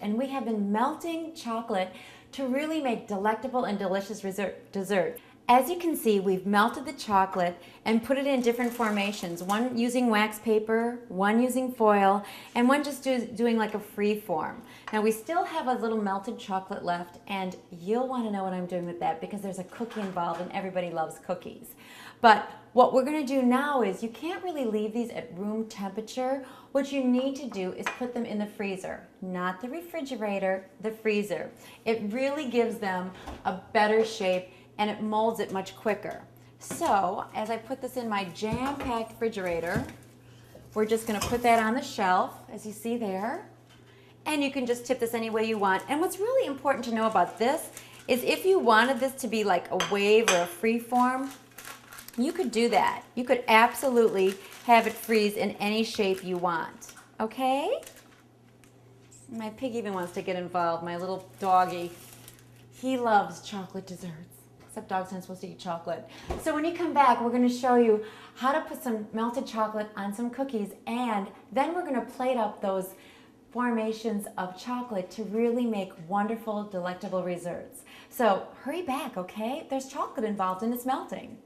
and we have been melting chocolate to really make delectable and delicious dessert. As you can see, we've melted the chocolate and put it in different formations, one using wax paper, one using foil, and one just doing like a free form. Now we still have a little melted chocolate left, and you'll want to know what I'm doing with that because there's a cookie involved and everybody loves cookies. But what we're going to do now is you can't really leave these at room temperature. What you need to do is put them in the freezer, not the refrigerator, the freezer. It really gives them a better shape and it molds it much quicker. So as I put this in my jam-packed refrigerator, we're just going to put that on the shelf, as you see there. And you can just tip this any way you want. And what's really important to know about this is if you wanted this to be like a wave or a free form, you could do that. You could absolutely have it freeze in any shape you want. Okay? My pig even wants to get involved, my little doggy. He loves chocolate desserts. Except dogs aren't supposed to eat chocolate. So when you come back, we're going to show you how to put some melted chocolate on some cookies, and then we're going to plate up those formations of chocolate to really make wonderful, delectable desserts. So hurry back, okay? There's chocolate involved and it's melting.